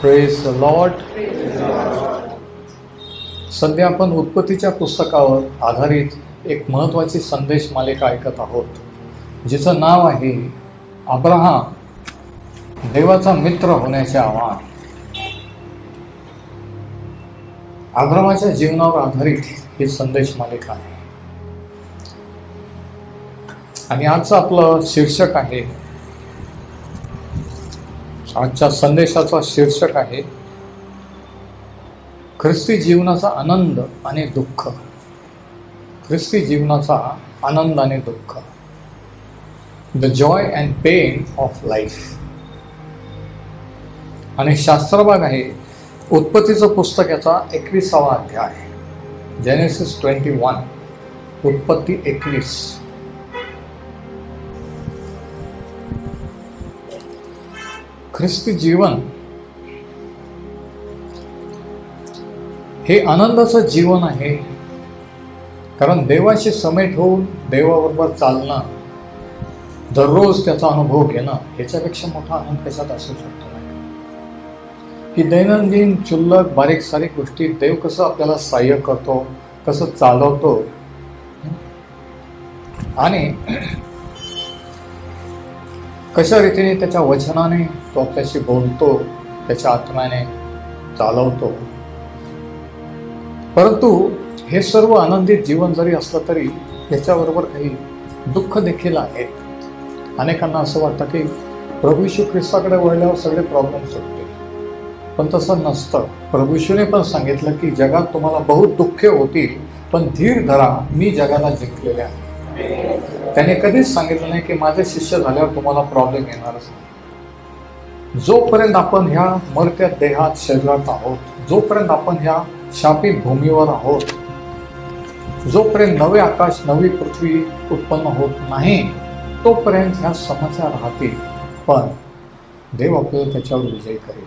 Praise the Lord. सध्या आपण उत्पत्तीच्या पुस्तकावर आधारित एक महत्त्वाची संदेश मालिका ऐकत आहोत, जिचं नाव आहे अब्राहम, देवाचा मित्र होण्याचे आव्हान. अब्रामाच्या जीवनावर आधारित ही संदेश मालिका आहे आणि आजचं आपलं शीर्षक आहे, आजच्या संदेशाचा शीर्षक आहे ख्रिस्ती जीवनाचा आनंद आणि दुःख. ख्रिस्ती जीवनाचा आनंद आणि दुःख, the Joy and pen of life. आणि शास्त्रभाग आहे उत्पत्तीचं पुस्तक, याचा 21वा अध्याय, जेनेसिस 21, उत्पत्ती 21. ख्रिस्ती जीवन हे आनंदाचं जीवन आहे, कारण देवाशी समेट होऊन देवाबरोबर चालणं, दररोज त्याचा अनुभव घेणं, ह्याच्यापेक्षा मोठा आनंद कशात असू शकतो नाही. की दैनंदिन क्षुल्लक बारीक सारीक गोष्टी देव कसं आपल्याला सहाय्य करतो, कसं चालवतो, आणि कशा रीतीने त्याच्या वचनाने तो आपल्याशी बोलतो, त्याच्या आत्म्याने चालवतो. परंतु हे सर्व आनंदित जीवन जरी असलं तरी याच्याबरोबर काही दुःख देखील आहेत. अनेकांना असं वाटतं की प्रभू येशू ख्रिस्ताकडे वळल्यावर सगळे प्रॉब्लेम सुटते, पण तसं नसतं. प्रभू येशूने पण सांगितलं की जगात तुम्हाला बहुत दुःखे होतील, पण धीर धरा, मी जगाला जिंकलेले आहे. त्याने कधीच सांगितलं नाही की माझे शिष्य झाल्यावर तुम्हाला प्रॉब्लेम येणारच नाही. जोपर्यंत आपण ह्या मर्त्या देहात शरीरात आहोत, जोपर्यंत आपण ह्या शापित भूमीवर आहोत, जोपर्यंत नवे आकाश नवी पृथ्वी उत्पन्न होत नाही, तोपर्यंत ह्या समस्या राहतील. पण देव आपल्याला त्याच्यावर विजय करेल,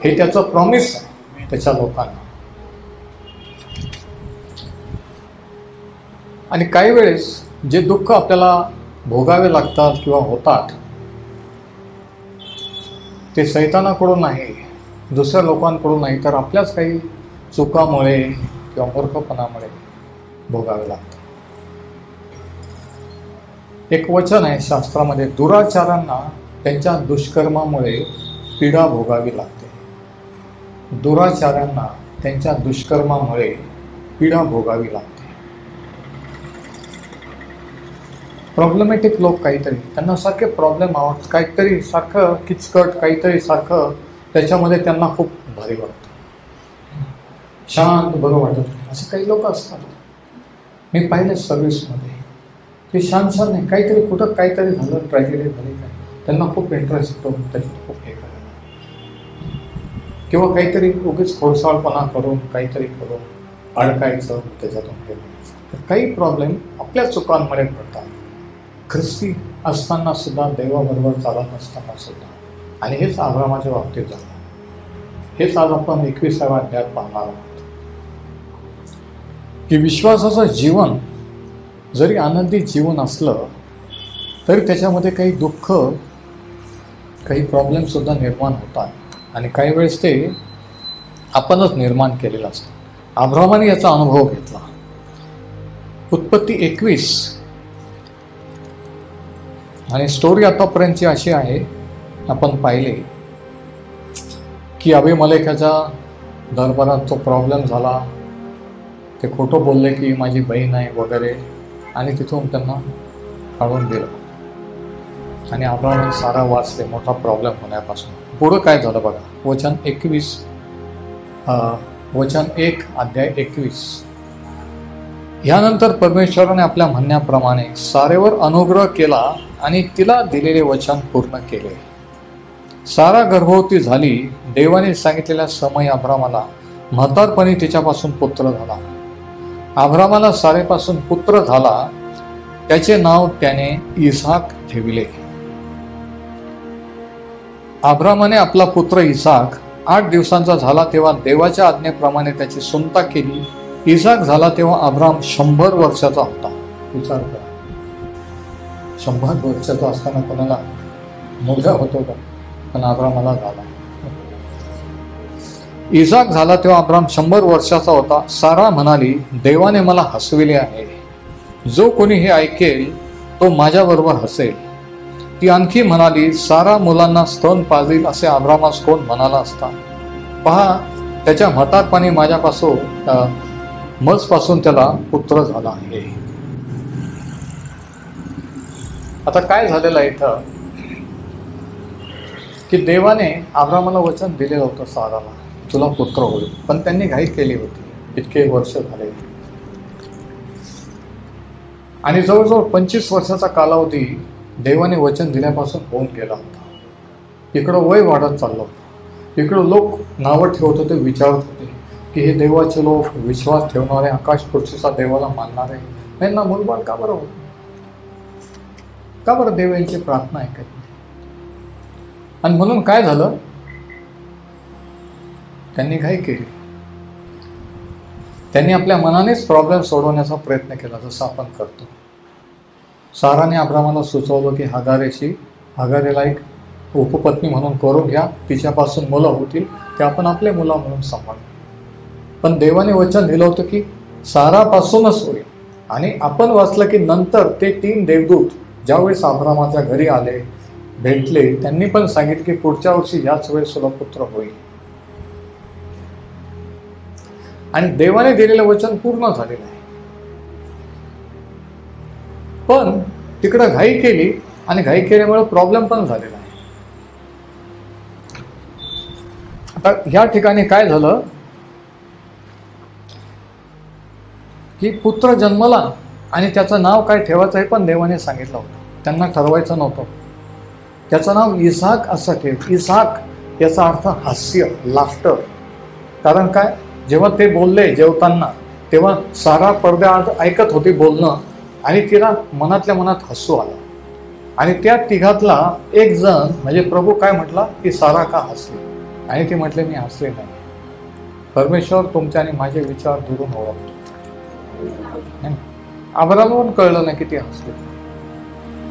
हे त्याचं प्रॉमिस आहे त्याच्या लोकांना. आणि काही वेळेस जे दुःख आपल्याला भोगावे लागतात किंवा होतात, ते शैतानाकडून नाही, दुसऱ्या लोकांकडून नाही, तर आपल्याच काही चुकामुळे किंवा मूर्खपणामुळे भोगावे लागतात. एक वचन आहे शास्त्रामध्ये, दुराचारांना त्यांच्या दुष्कर्मामुळे पीडा भोगावी लागते. दुराचारांना त्यांच्या दुष्कर्मामुळे पीडा भोगावी लागते. प्रॉब्लेमॅटिक लोक काहीतरी, त्यांना सारखे प्रॉब्लेम आवडतात, काहीतरी सारखं किचकट, काहीतरी सारखं त्याच्यामध्ये त्यांना खूप भारी वाटतं, शांत बरं वाटत नाही. असे काही लोक असतात, मी पाहिले सर्व्हिसमध्ये. ते शांत नाही, काहीतरी कुठं काहीतरी झालं, ट्रॅजेडी झाली काय, त्यांना खूप इंटरेस्ट येतो त्याच्यात, खूप हे करायला, किंवा काहीतरी उगीच खोडसाळपणा करून काहीतरी करून अडकायचं, त्याच्यातून हे करायचं. तर काही प्रॉब्लेम आपल्या चुकांमुळे घडतात, ख्रिस्ती असताना सुद्धा, देवाबरोबर चालत असताना सुद्धा. आणि हेच अब्रामाच्या बाबतीत झालं. हेच आज आपण 21व्या अध्यायात पाहणार आहोत की विश्वासाचं जीवन जरी आनंदित जीवन असलं तरी त्याच्यामध्ये काही दुःख, काही प्रॉब्लेमसुद्धा निर्माण होतात, आणि काही वेळेस ते आपणच निर्माण केलेलं असतं. अब्रामाने याचा अनुभव घेतला. उत्पत्ती 21 आणि स्टोरी आतापर्यंतची अशी आहे, आपण पाहिले की अबीमेलेकाच्या दरबारात तो प्रॉब्लेम झाला, ते खोटं बोलले की माझी बहीण आहे वगैरे, आणि तिथून त्यांना काढून दिलं. आणि अब्रामाने सारा वाचले मोठा प्रॉब्लेम होण्यापासून. पुढं काय झालं बघा, वचन 21, वचन 1 अध्याय 21. यानंतर परमेश्वराने आपल्या म्हणण्याप्रमाणे सारेवर अनुग्रह केला आणि तिला दिलेले वचन पूर्ण केले. सारा गर्भवती झाली. देवाने सांगितलेल्या समय अब्रामाला म्हातारपणी तिच्यापासून पुत्र झाला. अब्रामाला सारेपासून पुत्र झाला, त्याचे नाव त्याने इसाक ठेविले. अब्रामाने आपला पुत्र इसाक 8 दिवसांचा झाला तेव्हा देवाच्या आज्ञेप्रमाणे त्याची सुंता केली. इसाक झाला तेव्हा अब्राम 100 वर्षाचा होता. विचार करा, 100 वर्षाचा असताना कोणाला मुलगा होतो का? पण अब्रामाला झाला. इसाक झाला तेव्हा अब्राम 100 वर्षाचा होता. सारा म्हणाली, देवाने मला हसविले आहे. जो कोणी हे ऐकेल तो माझ्याबरोबर हसेल. ती आणखी म्हणाली, सारा मुलांना स्तन पाजेल असे अब्रामास कोण म्हणाला असता. पहा, त्याच्या म्हातारपणी माझ्यापासून मजपासून त्याला पुत्र झाला आहे. आता काय झालेलं आहे इथं की देवाने अब्रामाला वचन दिलेलं होतं साराला, तुला पुत्र होईल. पण त्यांनी घाई केली होती. इतके वर्ष झाले आणि जवळजवळ 25 वर्षाचा कालावधी देवाने वचन दिल्यापासून होऊन गेला होता. इकडं वय वाढत चाललं होतं. इकडं लोक नावं ठेवत होते, विचारत होते की हे देवाचे लोक, विश्वास ठेवणारे, आकाश पृथ्वीचा देवाला मानणारे, यांना मुलबाळ का बरं होत, का बरं देव यांची प्रार्थना ऐकत नाही. आणि म्हणून काय झालं, त्यांनी घाई केली. त्यांनी आपल्या मनानेच प्रॉब्लेम सोडवण्याचा प्रयत्न केला, जसं आपण करतो. साराने अब्रामाला सुचवलं की हगारेला एक उपपत्नी म्हणून करून घ्या, तिच्यापासून मुलं होतील, ते आपण आपले मुलं म्हणून सांभाळू. पण देवाने वचन दिलं होतं की सारापासूनच होईल. आणि आपण वाचलं की नंतर ते 3 देवदूत ज्यावेळेस अब्रामाच्या घरी आले, भेटले, त्यांनी पण सांगितले की पुढच्या वर्षी याच वेळेस तुला पुत्र होईल. आणि देवाने दिलेलं वचन पूर्ण झालेलं आहे. पण तिकडं घाई केली आणि घाई केल्यामुळे प्रॉब्लेम पण झालेला आहे. आता ह्या ठिकाणी काय झालं की पुत्र जन्मला आणि त्याचं नाव काय ठेवायचं हे पण देवाने सांगितलं होतं. त्यांना ठरवायचं नव्हतं. त्याचं नाव इसाक असं ठेव. इसाक याचा अर्थ हास्य, लाफ्टर. कारण काय, जेव्हा ते बोलले जेवताना तेव्हा सारा पडद्याआड ऐकत होती बोलणं आणि तिला मनातल्या मनात हसू आलं. आणि त्या तिघातला एक जण म्हणजे प्रभू काय म्हटला की सारा का हसली, आणि ती म्हटले मी हसले नाही. परमेश्वर तुमचे आणि माझे विचार दुरून ओळखतो. अब्रामाला कळलं नाही की ती हसली,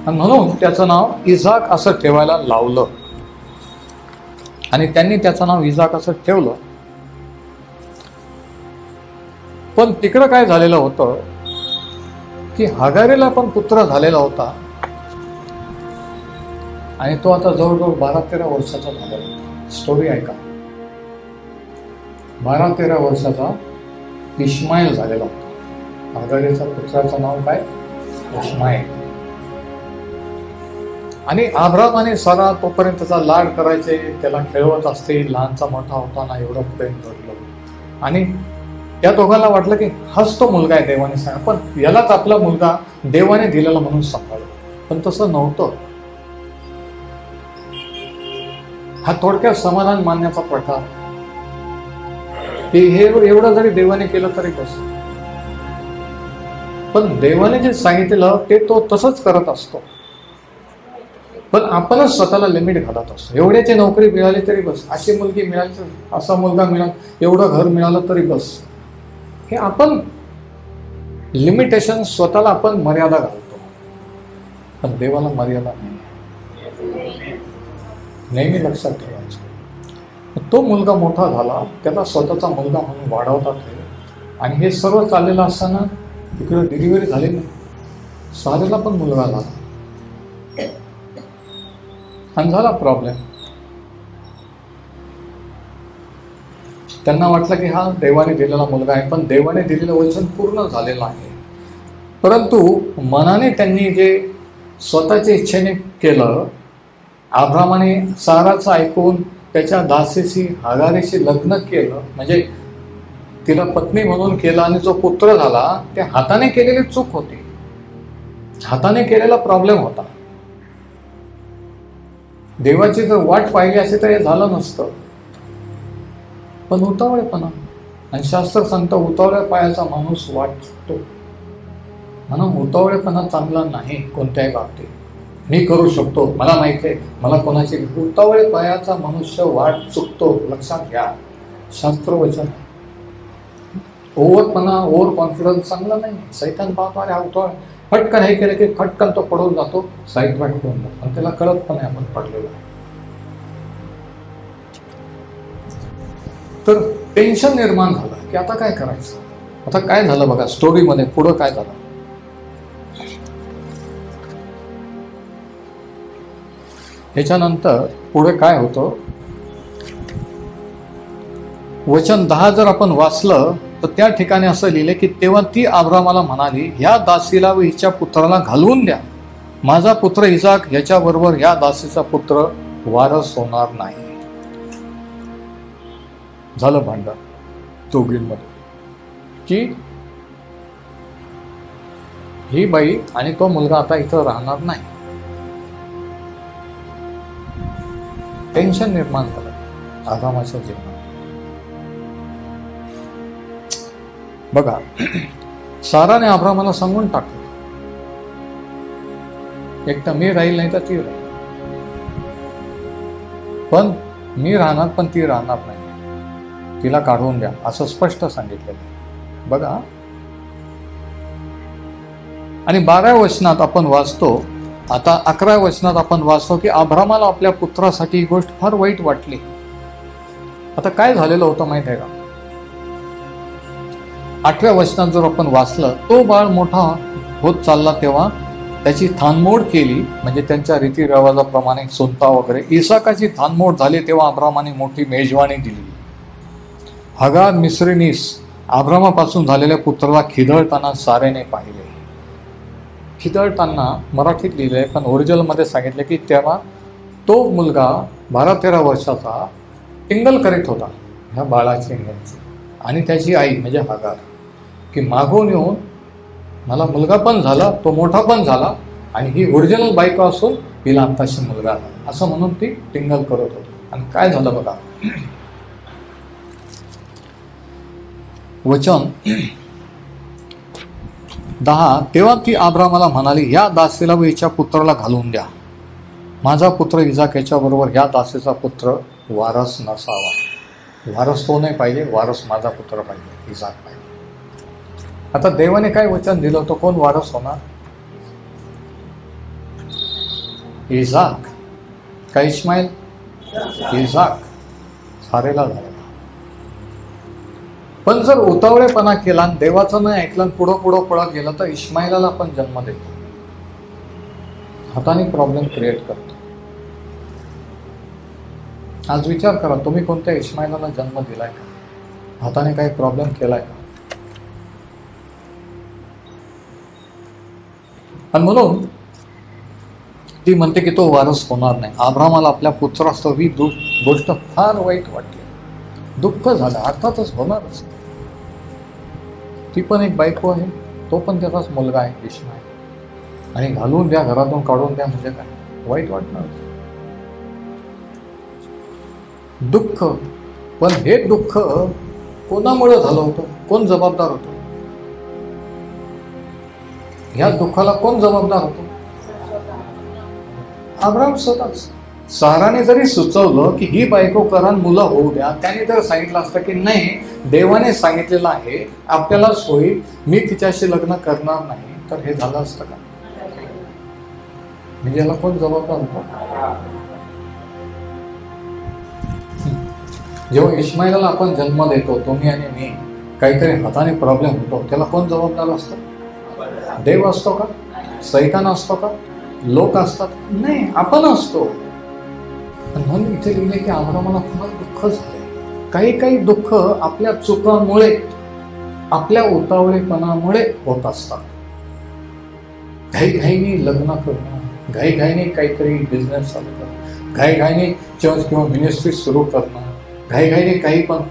आणि म्हणून त्याचं नाव इसाक असं ठेवायला लावलं. आणि त्यांनी त्याचं नाव इसाक असं ठेवलं. पण तिकडं काय झालेलं होतं की हगारेला पण पुत्र झालेला होता आणि तो आता जवळजवळ 12-13 वर्षाचा झालेला होता. स्टोरी ऐका. 12-13 वर्षाचा इश्माईल झालेला होता. हगारेच्या पुत्राचं नाव काय, इश्माईल. आणि अब्राम आणि सारा तोपर्यंत त्याचा लाड करायचे, त्याला खेळवत असते. लहानचा मोठा होताना एवढं प्रेम धरलं. आणि त्या दोघांना वाटलं की हाच तो मुलगा आहे देवाने सांगा, पण यालाच आपला मुलगा देवाने दिलेला म्हणून सांभाळलं. पण तसं नव्हतं. हा थोडक्यात समाधान मानण्याचा प्रकार की हे एवढं जरी देवाने केलं तरी कसं. पण देवाने जे सांगितलेलं ते तो तसंच करत असतो. पण आपणच स्वतःला लिमिट घालत असतो. एवढ्याची नोकरी मिळाली तरी बस, अशी मुलगी मिळाली तर, असा मुलगा मिळाला, एवढं घर मिळालं तरी बस. हे आपण लिमिटेशन स्वतःला आपण मर्यादा घालतो. पण देवाला मर्यादा नाही. नेहमी लक्षात ठेवायचं. तो मुलगा मोठा झाला, त्याला स्वतःचा मुलगा म्हणून वाढवतात आहे. आणि हे सर्व चाललेलं असताना इकडे डिलिव्हरी झाली नाही. सारेला पण मुलगा झाला आणि झाला प्रॉब्लेम. त्यांना वाटलं की हा देवाने दिलेला मुलगा आहे, पण देवाने दिलेलं वचन पूर्ण झालेलं आहे. परंतु मनाने त्यांनी जे स्वतःच्या इच्छेने केलं, अब्रामाने साराचं ऐकून त्याच्या दासीशी हगारेशी लग्न केलं, म्हणजे तिला पत्नी म्हणून केलं, आणि जो पुत्र झाला ते हाताने केलेली चूक होती. हाताने केलेला प्रॉब्लेम होता. देवाची जर वाट पाहिली असे तर हे झालं नसतं. पण उतावळेपणा, आणि शास्त्र सांगतं उतावळ्या पायाचा माणूस वाट चुकतो. म्हणून उतावळेपणा चांगला नाही कोणत्याही बाबतीत. मी करू शकतो, मला माहिती आहे, मला कोणाची, उतावळे पायाचा मनुष्य वाट चुकतो. लक्षात घ्या, शास्त्र वचन. ओव्हरपणा, ओव्हर कॉन्फिडन्स चांगला नाही. सैतान पाहतो अरे उतावळ, फटकन हे केलं की फटकन तो पडून जातो, साईट वाट होऊन जातो, आणि त्याला कळत पण आहे आपण पडलेलो आहे. तर टेन्शन निर्माण झालं की आता काय करायचं. आता काय झालं बघा स्टोरीमध्ये पुढं काय झालं. याच्यानंतर पुढे काय होतं, वचन 10 जर आपण वाचलं तर त्या ठिकाणी असं लिहिले की तेव्हा ती अब्रामाला म्हणाली, ह्या दासीला व हिच्या पुत्राला घालवून द्या, माझा पुत्र इसाक याच्याबरोबर ह्या दासीचा पुत्र वारस होणार नाही. झालं भांडण दोघींमध्ये की ही बाई आणि तो मुलगा आता इथं राहणार नाही. टेन्शन निर्माण झालं अब्रामाच्या जीवनात. बघा साराने अब्रामाला सांगून टाकलं, एक तर मी राहील नाही तर ती राहील, पण मी राहणार पण ती राहणार नाही, तिला काढून द्या असं स्पष्ट सांगितलेलं. बघा आणि 12व्या वचनात आपण वाचतो, आता 11व्या वचनात आपण वाचतो की अब्रामाला आपल्या पुत्रासाठी ही गोष्ट फार वाईट वाटली. आता काय झालेलं होतं माहित आहे का, 8व्या वचनात जर आपण वाचलं, तो बाळ मोठा होत चालला तेव्हा त्याची थानमोड केली, म्हणजे त्यांच्या रीतिरिवाजाप्रमाणे सोनता वगैरे. इसाकाची थानमोड झाली तेव्हा अब्रामाने मोठी मेजवानी दिली. हगार मिस्रीनीस अब्रामापासून झालेल्या पुत्राला खिदळताना सारेने पाहिले. खिदळताना मराठीत लिहिलंय, पण ओरिजिनलमध्ये सांगितलं की तेव्हा तो मुलगा 12-13 वर्षाचा टिंगल करीत होता ह्या बाळाची घ्यायची, आणि त्याची आई म्हणजे हगार की मागून येऊन मला मुलगा पण झाला, तो मोठा पण झाला, आणि ही ओरिजिनल बायको असून हिला आत्ताशी मुलगा झाला असं म्हणून ती टिंगल करत होती. आणि काय झालं बघा, वचन 10, तेव्हा ती अब्रामाला म्हणाली, या दासीला व हिच्या पुत्राला घालून द्या, माझा पुत्र इसाक याच्याबरोबर ह्या दासीचा पुत्र वारस नसावा. वारस तो नाही पाहिजे, वारस माझा पुत्र पाहिजे, इसाक पाहिजे. आता देवाने काय वचन दिलं होतं, कोण वारस होणार, इसाक का इस्माईल, इसाक सारेला झालेला. पण जर उतावळेपणा केला, देवाचं नाही ऐकलं, पुढं पळत गेलं तर इस्माईलाला पण जन्म देतो. हाताने प्रॉब्लेम क्रिएट करतो. आज विचार करा, तुम्ही कोणत्या इस्माईलाला जन्म दिलाय का, हाताने काही प्रॉब्लेम केलाय का. आणि म्हणून ती म्हणते की तो वारस होणार नाही. अब्रामाला आपल्या पुत्रास्तव ही गोष्ट फार वाईट वाटली, दुःख झालं. अर्थातच होणारच, ती पण एक बायको आहे, तो पण त्याचाच मुलगा आहे इस्माईल, आणि घालून द्या, घरातून काढून द्या म्हणजे काय, वाईट वाटणार. दुःख, पण हे दुःख कोणामुळे झालं होतं, कोण जबाबदार होतं, ह्या दुःखाला कोण जबाबदार होतो, अब्राम स्वतःच. साराने जरी सुचवलं की ही बायको करा, मुलं होऊ द्या, त्याने जर सांगितलं असतं की नाही देवाने सांगितलेलं आहे आपल्यालाच होईल, मी तिच्याशी लग्न करणार नाही, तर हे झालं असतं का, म्हणजे याला कोण जबाबदार होतो. जेव्हा इस्माईलला आपण जन्म देतो, तुम्ही आणि मी, काहीतरी हाताने प्रॉब्लेम होतो, त्याला कोण जबाबदार असतं, देव असतो का, सैतान असतो का, लोक असतात, नाही आपण असतो. म्हणून इथे लिहिले की अब्रामाला फार दुःख झाले. काही दुःख आपल्या चुकामुळे, आपल्या उतावळेपणामुळे होत असतात. घाईघाईने लग्न करणं, घाईघाईने काहीतरी बिझनेस चालू करणं, घाईघाईने चर्च किंवा मिनिस्ट्री सुरू करणं, घाईघाईने काही पण,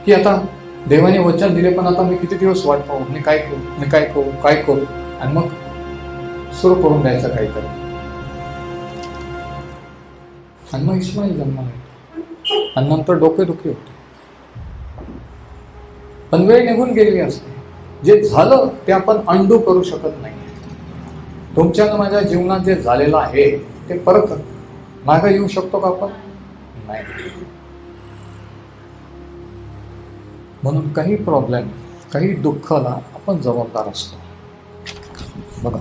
की आता देवाने वचन दिले पण आता मी किती दिवस वाट पाहू, मी काय करू, आणि मग सुरू करून द्यायचं काहीतरी. आणि मग इस्माईल जन्माला येतो, आणि नंतर डोकेदुखी होते. पण वेळ निघून गेलेली असते. जे झालं ते आपण अंडू करू शकत नाही. तुमच्या माझ्या जीवनात जे झालेलं आहे ते परत मागं येऊ शकतो का आपण, नाही. म्हणून काही प्रॉब्लेम, काही दुःखाला आपण जबाबदार असतो. बघा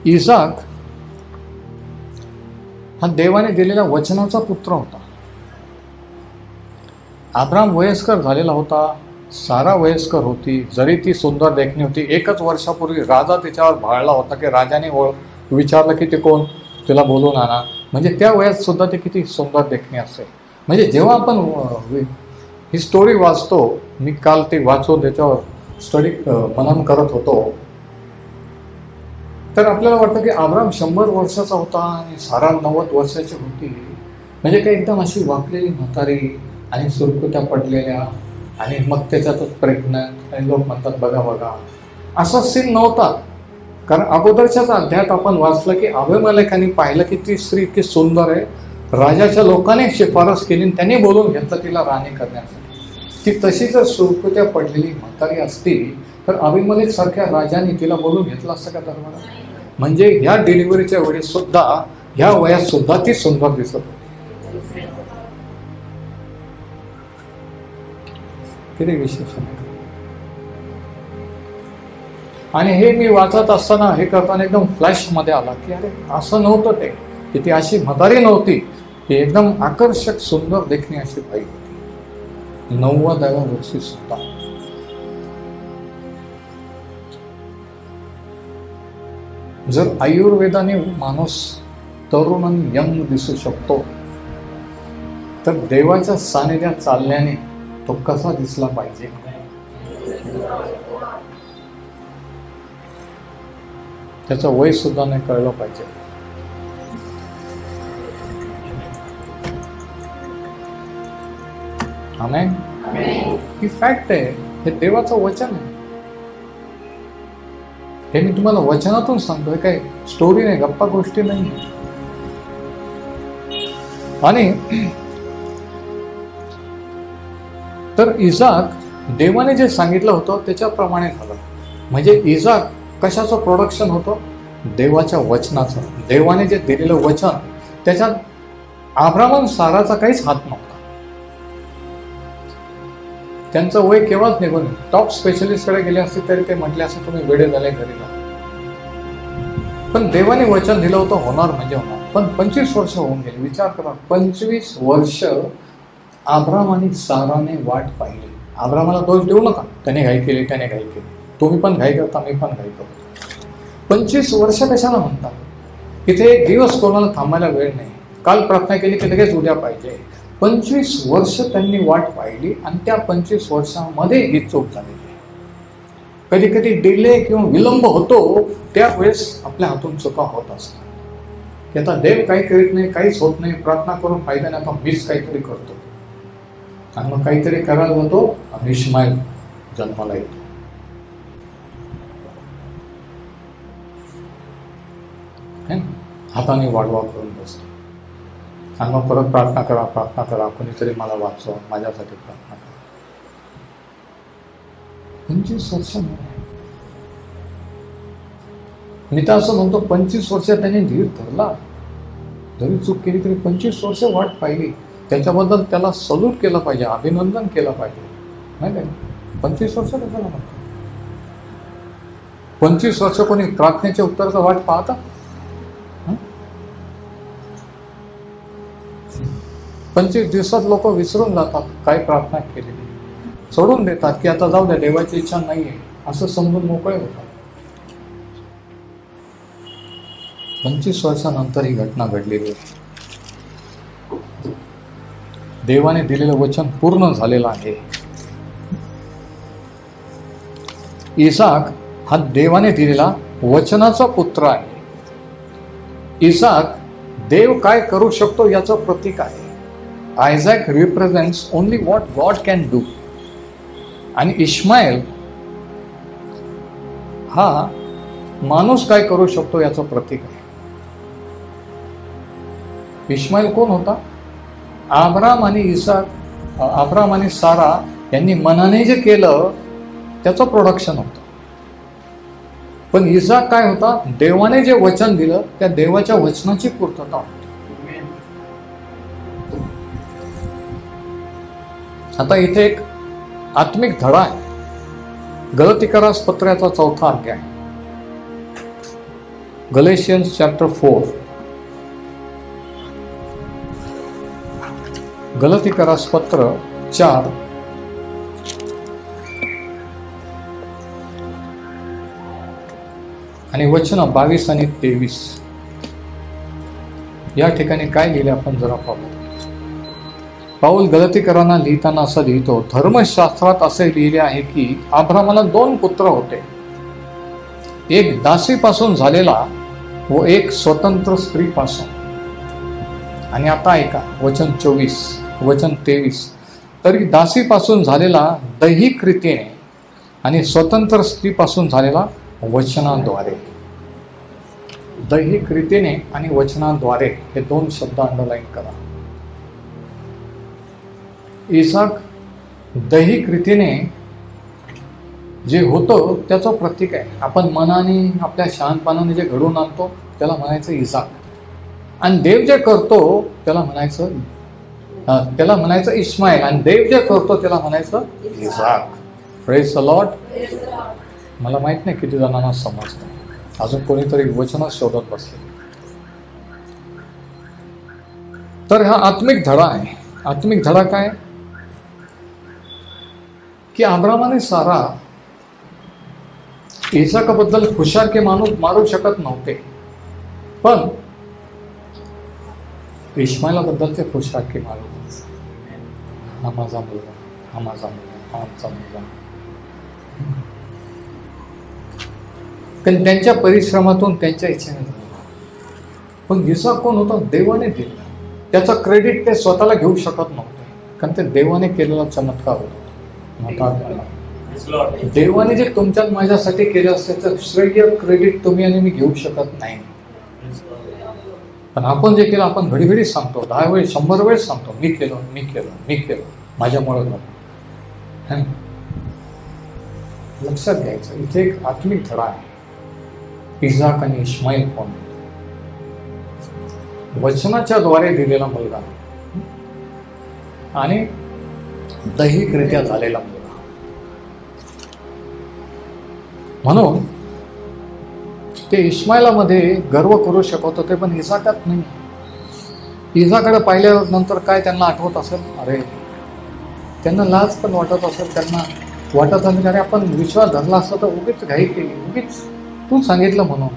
इसाक हा देवाने दिलेल्या वचनाचा पुत्र होता. अब्राम वयस्कर झालेला होता, सारा वयस्कर होती, जरी ती सुंदर देखणी होती. 1 वर्षापूर्वी राजा तिच्यावर भाळला होता की राजाने विचारलं की ते कोण, तिला बोलून आणा. म्हणजे त्या वयात सुद्धा ती किती सुंदर देखणी असेल. म्हणजे जेव्हा आपण ही स्टोरी वाचतो, मी काल ती वाचून त्याच्यावर स्टडी मनन करत होतो, तर आपल्याला वाटतं की अब्राम 100 वर्षाचा होता आणि सारा 90 वर्षाची होती. म्हणजे काही एकदम अशी वाकलेली म्हातारी आणि सुरकुत्या पडलेल्या आणि मग त्याच्यातच प्रेग्नंट आणि लोक म्हणतात बघा बघा, असा सीन नव्हता. कारण अगोदरच्याच अध्यायात आपण वाचलं की अभिमलेखाने पाहिलं की ती स्त्री इतकी सुंदर आहे, राजाच्या लोकांनी शिफारस केली आणि त्यांनी बोलून घेतलं तिला राणी करण्यासाठी. ती तशी जर सुरकुत्या पडलेली म्हातारी असती तर अभिमलेख सारख्या राजाने तिला बोलून घेतलं असतं का दरबारात? म्हणजे ह्या डिलिव्हरीच्या वेळेस सुद्धा, ह्या वयात सुद्धा ती सुंदर दिसत होती. किती विशेष आहे. आणि हे मी वाचत असताना, हे करताना एकदम फ्लॅश मध्ये आला की अरे असं नव्हतं ते, की ती अशी म्हातारी नव्हती, ती एकदम आकर्षक सुंदर देखणी अशी बाई होती, 90व्या वर्षी सुद्धा. जर आयुर्वेदाने माणूस तरुण आणि यंग दिसू शकतो, तर देवाच्या सानिध्यात चालल्याने तो कसा दिसला पाहिजे? त्याचं वय सुद्धा नाही कळलं पाहिजे. आमेन. ही फॅक्ट आहे, हे देवाचं वचन आहे. हे मी तुम्हाला वचनातून सांगतोय, काय स्टोरी नाही, गप्पा गोष्टी नाही. आणि तर इसाक देवाने जे सांगितलं होतं त्याच्याप्रमाणे झालं. म्हणजे इसाक कशाचं प्रोडक्शन होतं? देवाच्या वचनाचं. देवाने जे दिलेलं वचन, त्याच्यात अब्राहम साराचा काहीच हात नव्हता. त्यांचं वय केव्हाच निघून, टॉप स्पेशलिस्टकडे गेले असते तरी ते म्हटले असते तुम्ही वेडे झाले घरीला. पण देवाने वचन दिलं होतं होणार म्हणजे होणार. पण 25 वर्ष होऊन गेली. विचार करा, 25 वर्ष अब्राहम आणि साराने वाट पाहिली. अब्राहमाला दोष देऊ नका, त्याने घाई केली, त्याने घाई केली. तुम्ही पण घाई करता, मी पण घाई करतो. 25 वर्ष कशाला म्हणता? इथे एक दिवस कोणाला थांबायला वेळ नाही. काल प्रार्थना केली की लगेच उद्या पाहिजे. 25 वर्ष त्यांनी वाट पाहिली आणि त्या 25 वर्षामध्ये ही चूक झालेली आहे. कधी कधी डिले किंवा विलंब होतो, त्यावेळेस आपल्या हातून चुका होत असतात. की आता देव काही करीत नाही, काहीच होत नाही, प्रार्थना करून फायदा नाही, आता मीच काहीतरी करतो. आणि मग काहीतरी करायला होतो आणि इश्माईल जन्माला येतो. हाताने वाढवा करून बसतो. आणि मग परत प्रार्थना करा, कोणीतरी मला वाचवा, माझ्यासाठी प्रार्थना करा. 25 वर्ष मी तर असं म्हणतो, 25 वर्ष त्यांनी धीर धरला. जरी चूक केली तरी 25 वर्ष वाट पाहिली. त्याच्याबद्दल त्याला सल्यूट केलं पाहिजे, अभिनंदन केलं पाहिजे. नाही काय? 25 वर्ष कशाला म्हणतो? 25 वर्ष कोणी प्रार्थनेच्या उत्तराचा वाट पाहता? 25 दिवसात लोक विसरून जातात काय प्रार्थना केलेली, सोडून देतात की आता जाऊ द्या, देवाची इच्छा नाहीये, असं समजून मोकळे होतात. 25 वर्षानंतर ही घटना घडलेली आहे. देवाने दिलेलं वचन पूर्ण झालेलं आहे. इसाक हा देवाने दिलेला वचनाचा पुत्र आहे. इसाक देव काय करू शकतो याचं प्रतीक आहे. Isaac represents only what God can do. आणि इश्माईल हा माणूस काय करू शकतो याचं प्रतीक आहे. इश्माईल कोण होता? अब्राम आणि सारा यांनी मनाने जे केलं त्याचं प्रोडक्शन होतं. पण इसाक काय होता? देवाने जे वचन दिलं त्या देवाच्या वचनाची पूर्तता होती. आता इथे एक आत्मिक धडा आहे. गलतीकरास पत्राचा 4था अध्याय, गलेशियन्स चॅप्टर 4. गलतीकरास पत्र 4 आणि वचन 22 आणि 23 या ठिकाणी काय लिहिले आपण जरा पाहू. पाऊल गलतीकरांना लिहिताना असं लिहितो, धर्मशास्त्रात असे लिहिले आहे की अब्रामाला 2 पुत्र होते, एक दासीपासून झालेला व एक स्वतंत्र स्त्रीपासून. आणि आता ऐका वचन 24 वचन 23, तरी दासीपासून झालेला दैहिक रीतीने आणि स्वतंत्र स्त्रीपासून झालेला वचनाद्वारे. दैहिक रीतीने आणि वचनाद्वारे हे 2 शब्द अंडरलाईन करा. इसाक दैहिक रीतीने जे होतं त्याचं प्रतीक आहे. आपण मनाने आपल्या शहाणपणाने जे घडवून आणतो त्याला म्हणायचं इसाक, आणि देव जे करतो त्याला म्हणायचं इस्माईल, आणि देव जे करतो त्याला म्हणायचं इसाक. Praise the Lord. मला माहित नाही किती जणांना समजतं, अजून कोणीतरी वचनच शोधत बसले. तर हा आत्मिक धडा आहे. आत्मिक धडा काय की अब्रामाने सारा इसाकाबद्दल खुशारके मारू शकत नव्हते, पण इस्माईलाबद्दल ते खुशारके मारू. हा माझा मुलगा, हा माझा मुलगा, हा आमचा मुलगा. कारण त्यांच्या परिश्रमातून त्यांच्या इच्छेने झाला. पण इसाक कोण होता? देवाने दिला. त्याचा क्रेडिट ते स्वतःला घेऊ शकत नव्हते, कारण ते देवाने केलेला चमत्कार होता. देवाने जे तुमच्यात माझ्यासाठी केलं त्याचं श्रेय क्रेडिट तुम्ही आणि मी घेऊ शकत नाही. पण आपण जे केलं आपण घडी घडी सांगतो, 10 वेळेस 100 वेळेस सांगतो, मी केलं माझ्यामुळे झालं. लक्षात घ्यायचं, इथे एक आत्मिक धडा आहे. इसाक आणि इस्माईल कोण? वचनाच्या द्वारे दिलेला मुलगा आणि दैहिकरित्या झालेला मुलगा. म्हणून ते इस्माईलामध्ये गर्व करू शकत होते, पण इसाकात नाही. इसाकडे पाहिल्यानंतर काय त्यांना आठवत असेल? अरे त्यांना लाज पण वाटत असेल, त्यांना वाटत असेल अरे आपण विश्वास धरला असता तर उगीच घाई केली, उगीच तू सांगितलं म्हणून.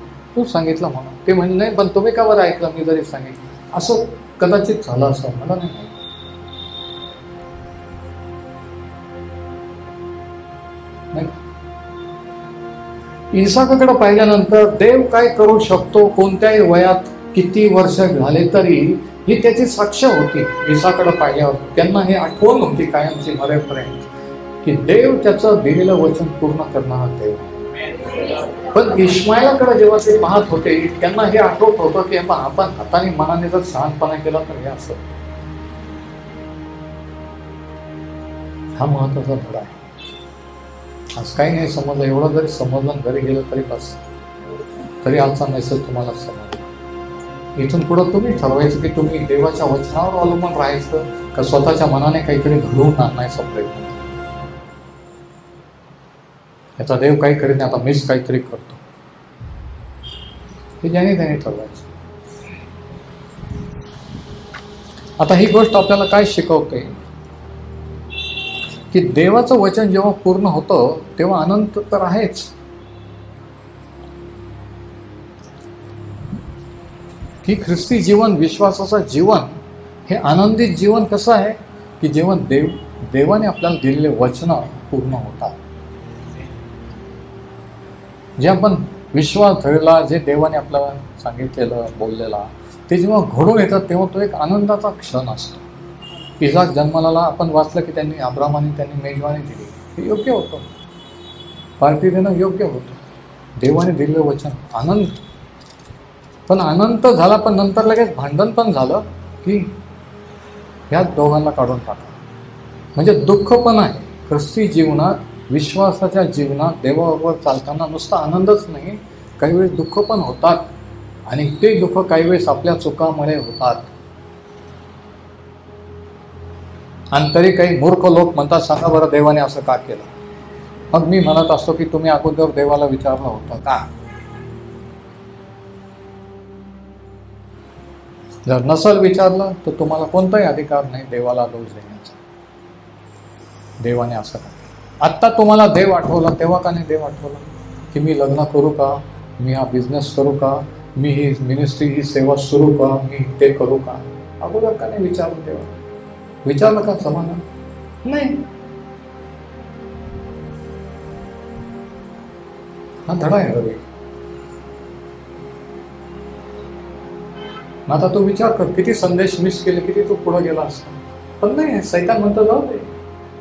ते म्हणजे नाही, पण तुम्ही का बरं ऐकलं, मी जरी सांगितलं असं कदाचित झालं असं, मला नाही माहिती. इसाकाकडे पाहिल्यानंतर देव काय करू शकतो कोणत्याही वयात किती वर्ष झाले तरी ही त्याची साक्ष होती. इसाकडे पाहिल्यावर त्यांना हे आठवण होती कायमची मरेपर्यंत की देव त्याचं दिलेलं वचन पूर्ण करणारा देव. पण इस्माईलाकडे जेव्हा ते पाहत होते त्यांना हे आठवत होतं की आपण हाताने मनाने जर शहाणपणा केला तर हे असं. हा महत्वाचा धडा आहे. आज काही नाही समजलं, एवढं जरी समजलं घरी गेलं तरी बस, तरी आजचा मेसेज तुम्हाला समजला. इथून पुढं तुम्ही ठरवायचं की तुम्ही देवाच्या वचनावर अवलंबून राहायचं का स्वतःच्या मनाने काहीतरी घडवून आणायचा प्रयत्न. याचा देव काही करीत नाही, आता मीच काहीतरी करतो, हे ज्याने त्याने ठरवायचं. आता ही गोष्ट आपल्याला काय शिकवते की देवाचं वचन जेव्हा पूर्ण होतं तेव्हा आनंद तर आहेच, की ख्रिस्ती जीवन, विश्वासाचं जीवन हे आनंदित जीवन कसं आहे की जेव्हा देवाने आपल्याला दिलेले वचन पूर्ण होतात. जे आपण विश्वास धरला, जे देवाने आपल्याला सांगितलेलं बोललेला ते जेव्हा घडून येतात तेव्हा तो एक आनंदाचा क्षण असतो. इसाक जन्माला आपण वाचलं की त्यांनी मेजवानी दिली, हे योग्य होतं. पार्टी देणं योग्य होतं. देवाने दिलेलं वचन आनंद, पण आनंद झाला पण नंतर लगेच भांडण पण झालं की ह्या दोघांना काढून टाका. म्हणजे दुःख पण आहे ख्रिस्ती जीवनात, विश्वासाच्या जीवनात देवाबरोबर चालताना. नुसता आनंदच नाही, काही वेळेस दुःख पण होतात, आणि ते दुःख काही वेळेस आपल्या चुकामुळे होतात. आणि तरी काही मूर्ख लोक म्हणतात सांगा बरं देवाने असं का केलं. मग मी म्हणत असतो की तुम्ही अगोदर देवाला विचारलं होतं का? जर नसल विचारलं तर तुम्हाला कोणताही अधिकार नाही देवाला दोष देण्याचा. देवाने असं का, आत्ता तुम्हाला देव आठवला, तेव्हा का नाही देव आठवला की मी लग्न करू का, मी हा बिझनेस करू का, मी ही मिनिस्ट्री ही सेवा सुरू का, मी ते करू का? अगोदर का नाही विचारलं देवा? विचारलं का समाधान नाही? हा धडा आहे रवी. आता तू विचार कर, किती संदेश मिस केले, किती तू पुढे गेला असता. पण नाही, सैतान म्हणतो जाऊ दे,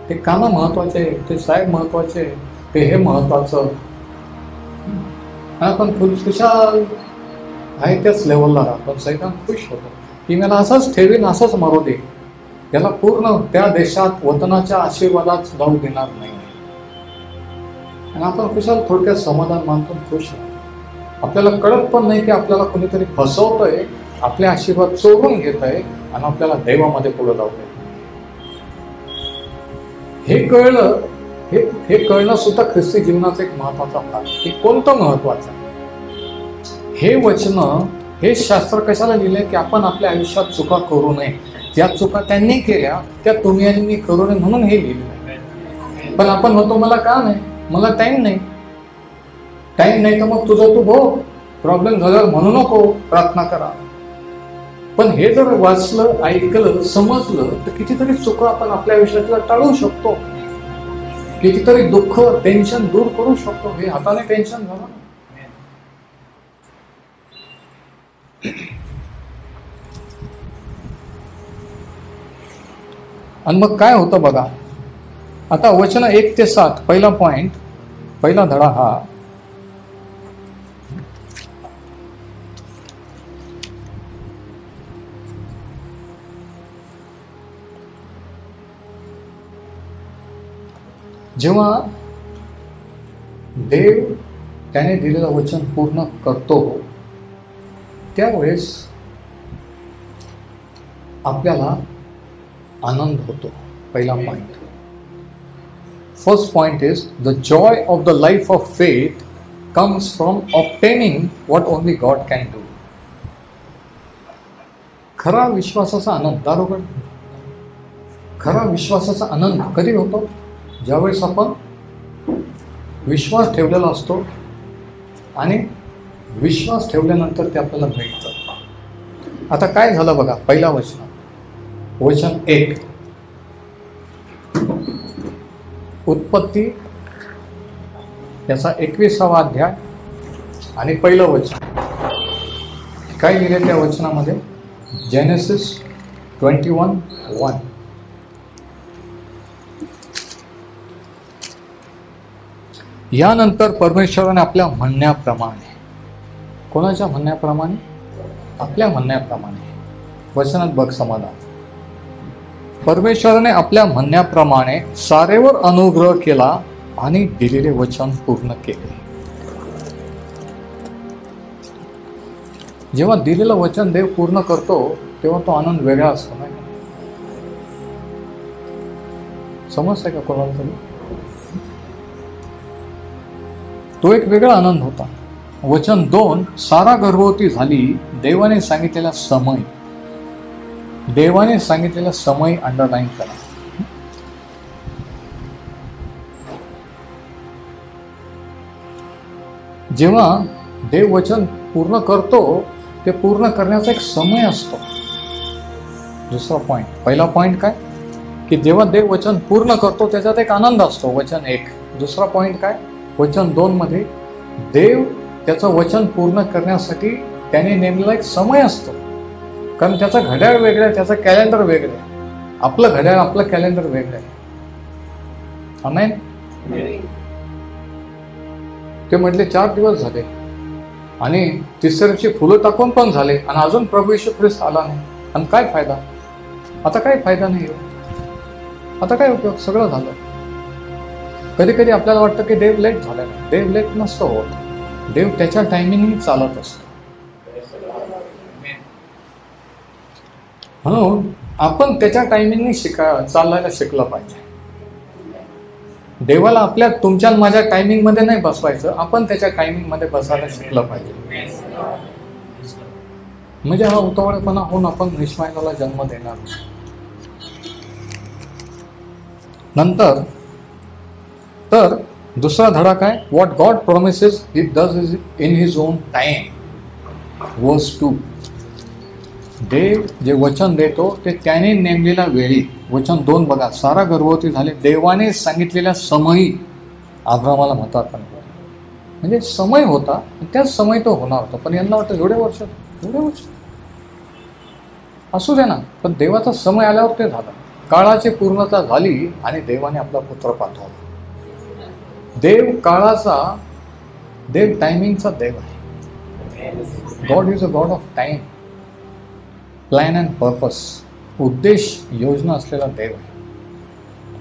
ते कामं महत्वाचे, ते साहेब महत्वाचे, ते हे महत्वाचं. आपण खुशाल आहे त्याच लेवलला राहतो. सैतान खुश होतो की मला असंच ठेवीन, असंच मरू दे, याला पूर्ण त्या देशात वतनाच्या आशीर्वादात जाऊ देणार नाही. आणि आपण खुशाल थोडक्यात समाधान मानतो, खुश आहे. आपल्याला कळत पण नाही की आपल्याला कोणीतरी फसवतंय, आपले आशीर्वाद चोरून घेत आहे आणि आपल्याला देवामध्ये पुढे जाऊ देत. हे कळलं, हे कळणं सुद्धा ख्रिस्ती जीवनाचा एक महत्वाचा भाग. हे कोणतं महत्वाचं? हे वचन, हे शास्त्र कशाला लिहिले की आपण आपल्या आयुष्यात चुका करू नये. ज्या चुका त्यांनी केल्या त्या तुम्ही आणि मी करू नये म्हणून हे लिहिले. पण आपण म्हणतो मला का नाही, मला टाइम नाही. टाइम नाही तर मग तुझं तू भोग, प्रॉब्लेम झाल्यावर म्हणू नको, प्रार्थना करा. पण हे जर वाचलं, ऐकलं, समजलं तर कितीतरी चुका आपण आपल्या आयुष्यातला टाळू शकतो, कितीतरी दुःख, टेन्शन दूर करू शकतो. हे हाताने टेन्शन झालं ना. आणि मग काय होतं बघा. आता वचन 1 ते 7 पहिला पॉइंट, पहिला धडा हा, जेव्हा देव त्याने दिलेलं वचन पूर्ण करतो त्यावेळेस आपल्याला आनंद होतो. पहिला point. First point is the Joy of the life of faith comes from obtaining what only God can do. खरा विश्वासाचा आनंद, दारोगड खरा विश्वासाचा आनंद कधी होतो? ज्यावेळेस आपण विश्वास ठेवलेला असतो आणि विश्वास ठेवल्यानंतर ते आपल्याला मिळतं. आता काय झालं बघा. पहिला वचन, वचन 1, उत्पत्ती याचा 21वा अध्याय आणि पहिलं वचन काय लिहिले त्या वचनामध्ये? जेनेसिस 21:1. यानंतर परमेश्वराने आपल्या म्हणण्याप्रमाणे, कोणाच्या म्हणण्याप्रमाणे? आपल्या म्हणण्याप्रमाणे. वचनात बघ समाधान. परमेश्वराने आपल्या म्हणण्याप्रमाणे सारेवर अनुग्रह केला आणि दिलेले वचन पूर्ण केले. जेव्हा दिलेलं वचन देव पूर्ण करतो तेव्हा तो आनंद वेगळा असतो, नाही? समजतंय का कोणाला तरी? तो एक वेगळा आनंद होता. वचन 2, सारा गर्भवती झाली. देवाने सांगितलेला समय, देवाने सांगितलेला समय अंडरलाईन करा. जेव्हा देव वचन पूर्ण करतो ते पूर्ण करण्याचा एक समय असतो. दुसरा पॉइंट. पहिला पॉइंट काय की जेव्हा देव वचन पूर्ण करतो त्याच्यात एक आनंद असतो, वचन 1. दुसरा पॉइंट काय? वचन 2 मध्ये देव त्याचं वचन पूर्ण करण्यासाठी त्याने नेमलेला एक समय असतो. कारण त्याचं घड्याळ वेगळं आहे, त्याचं कॅलेंडर वेगळं आहे. आपलं घड्याळ, आपलं कॅलेंडर वेगळं आहे. आमेन. ते म्हटले 4 दिवस झाले आणि तिसऱ्या दिवशी फुलं टाकून पण झाले आणि अजून प्रभू येशू ख्रिस्त आला नाही. आणि काय फायदा? आता काही फायदा नाही. आता काय उपयोग? सगळं झालं. कधी कधी आपल्याला वाटतं की देव लेट झालेला आहे. देव लेट नसतो होत. देव त्याच्या टायमिंगनी चालत असतो. म्हणून आपण त्याच्या टायमिंगनी चालायला शिकलं पाहिजे. देवाला आपल्या तुमच्या माझ्या टायमिंग मध्ये नाही बसवायचं, आपण त्याच्या टायमिंग मध्ये बसायला शिकलं पाहिजे. म्हणजे हा उतावळेपणा होऊन आपण इश्माईलला जन्म देणार. नंतर तर दुसरा धडा काय, what God promises he does is in his on time. वर्स 2, देव जे वचन देतो ते त्याने नेमलेल्या वेळी. वचन 2 बघा, सारा गर्भवती झाले, देवाने सांगितलेल्या समयी अब्रामाला म्हातारपण झालं. म्हणजे समय होता, त्याच समय तो होणार होता. पण यांना वाटतं एवढे वर्ष असू दे ना, पण देवाचा समय आल्यावर ते झालं. काळाची पूर्णता झाली आणि देवाने आपला पुत्र पाठवला. देव काळाचा, देव टायमिंगचा देव आहे. God is a God of time, plan and purpose. उद्देश, योजना असलेला देव आहे.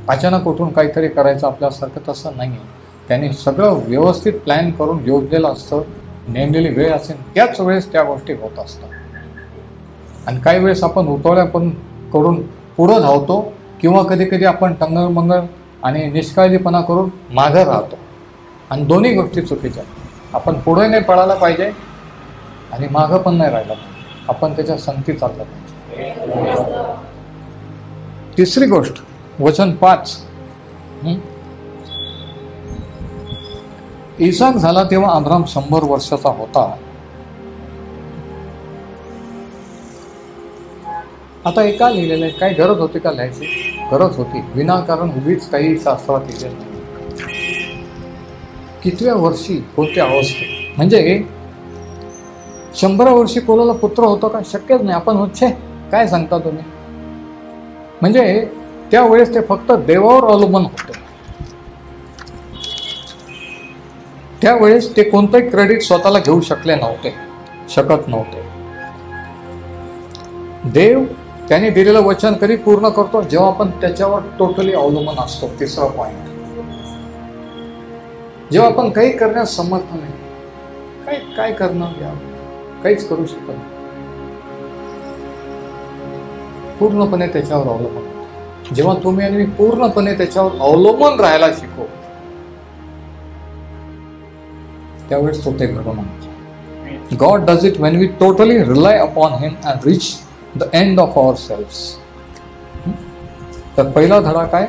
अचानक उठून काहीतरी करायचं आपल्यासारखं तसं नाही आहे. त्याने सगळं व्यवस्थित प्लॅन करून योजलेलं असतं. नेमलेली वेळ असेल त्याच वेळेस त्या गोष्टी होत असतात. आणि काही वेळेस आपण उतवळ्या पण करून पुढं धावतो, किंवा कधी कधी आपण टंगळमंगळ आणि निष्काळजीपणा करून मागं राहतो. आणि दोन्ही गोष्टी चुकीच्या. आपण पुढे नाही पळायला पाहिजे आणि मागं पण नाही राहिलं पाहिजे. आपण त्याच्या संगती चाललं पाहिजे. तिसरी गोष्ट, वचन 5, इसाक झाला तेव्हा अब्राम 100 वर्षाचा होता. आता हे का लिहिलेलं आहे? काही गरज होती का लिहायची? गरज होती. विनाकारण उभीच काही शास्त्रात लिहिलेलं नाही. कितव्या वर्षी कोणत्या अवस्थेत? म्हणजे 100 वर्षी कोणाला पुत्र होतो का? शक्यच नाही. आपण होते काय सांगता तुम्ही? म्हणजे त्यावेळेस ते फक्त देवावर अवलंबून होते. त्यावेळेस ते कोणतंही क्रेडिट स्वतःला घेऊ शकत नव्हते. देव त्याने दिलेलं वचन कधी पूर्ण करतो? जेव्हा आपण त्याच्यावर टोटली अवलंबून असतो. तिसरा पॉइंट, जेव्हा आपण काही करण्यास समर्थ नाही. काय करणार यावं? काहीच करू शकत नाही. पूर्णपणे त्याच्यावर अवलंबून. जेव्हा तुम्ही आणि मी पूर्णपणे त्याच्यावर अवलंबून राहायला शिकू, त्यावेळेस तो ते घडून आणतो. God does it when we totally rely upon him and reach the end of our selves. तर पहिला धडा काय?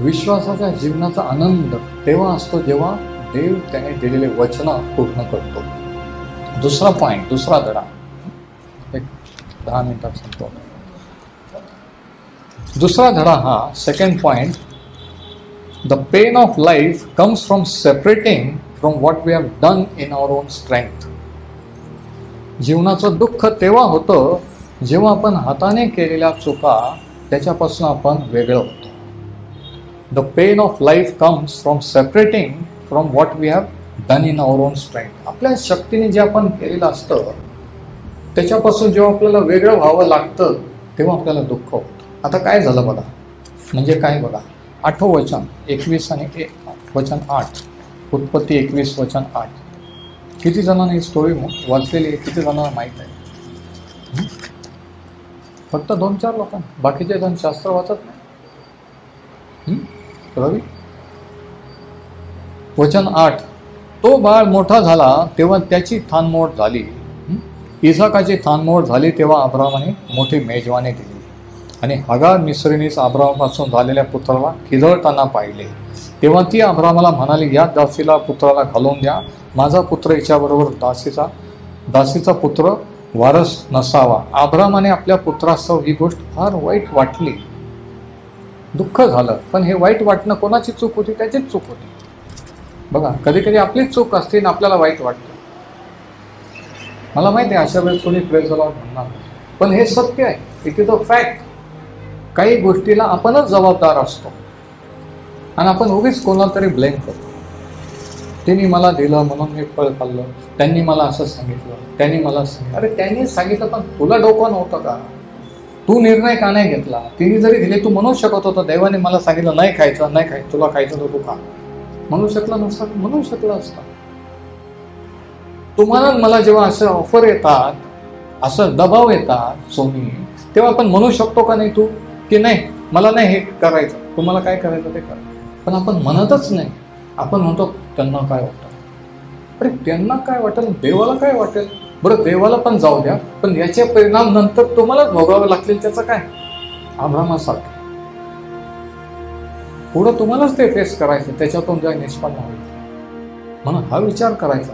विश्वासाच्या जीवनाचा आनंद तेव्हा असतो जेव्हा देव त्याने दिलेले वचन पूर्ण करतो. दुसरा पॉइंट, दुसरा धडा, एक 10 मिनिटात सांगतो. दुसरा धडा हा second point, the pain of life comes from separating from what we have done in our own strength. जीवनाचं दुःख तेव्हा होतं जेव्हा आपण हाताने केलेल्या चुका त्याच्यापासून आपण वेगळं होतो. The pain of life comes from separating from what we have done in our own strength. आपल्या शक्तीने जे आपण केलेलं असतं त्याच्यापासून जेव्हा आपल्याला वेगळं व्हावं लागतं तेव्हा आपल्याला दुःख होतं. आता काय झालं बघा, म्हणजे काय बघा, 8 वचन 21 आणि वचन 8, उत्पत्ती 21 वचन 8. किती जणांना ही स्टोरी वाचलेली आहे? किती जणांना माहीत आहे? फक्त 2-4 लोकांना. बाकीचे जण शास्त्र वाचत नाही. रवी, वचन 8, तो बाळ मोठा झाला तेव्हा त्याची थानमोड झाली. इसाकाची थानमोड झाली तेव्हा अब्रामाने मोठी मेजवानी दिली आणि हगार मिस्रीनीस अब्रामापासून झालेल्या पुत्राला खिदळताना पाहिले. तेव्हा ती अब्रामाला म्हणाली, या दासीला पुत्राला घालून द्या. माझा पुत्र हिच्याबरोबर दासीचा पुत्र वारस नसावा. अब्रामाने आपल्या पुत्रासह ही गोष्ट फार वाईट वाटली. दुःख झालं. पण हे वाईट वाटणं कोणाची चूक होती? त्याचीच चूक होती. बघा, कधी कधी आपलीच चूक असते आणि आपल्याला वाईट वाटतं. मला माहिती आहे अशा वेळेस कोणी प्रेज द लॉर्ड म्हणणार, पण हे सत्य आहे. It is a fact. काही गोष्टीला आपणच जबाबदार असतो आणि आपण उगीच कोणाला तरी ब्लेम करतो. त्यांनी मला दिलं म्हणून मी फळ खाल्लं, त्यांनी मला असं सांगितलं, त्यांनी मला सांगितलं. अरे त्यांनी सांगितलं पण तुला डोकं नव्हतं का? तू निर्णय का नाही घेतला? तिने जरी दिले, तू म्हणू शकत होता देवाने मला सांगितलं नाही खायचं, नाही खायचं, तुला खायचं तर तू खा. म्हणू शकला नसता? म्हणू शकला असता. तुम्हाला मला जेव्हा असं ऑफर येतात, असं दबाव येतात सोनी, तेव्हा आपण म्हणू शकतो का नाही तू की नाही मला नाही हे करायचं, तुम्हाला काय करायचं ते करा. पण आपण म्हणतच नाही. आपण म्हणतो त्यांना काय वाटतं. अरे त्यांना काय वाटेल, देवाला काय वाटेल? बरं देवाला पण जाऊ द्या, पण याचे परिणाम नंतर तुम्हालाच भोगावे लागतील. त्याचं काय? अब्रामासारखं पुढं तुम्हालाच ते फेस करायचं, त्याच्यातून जे निष्पन्न होईल. म्हणून हा विचार करायचा.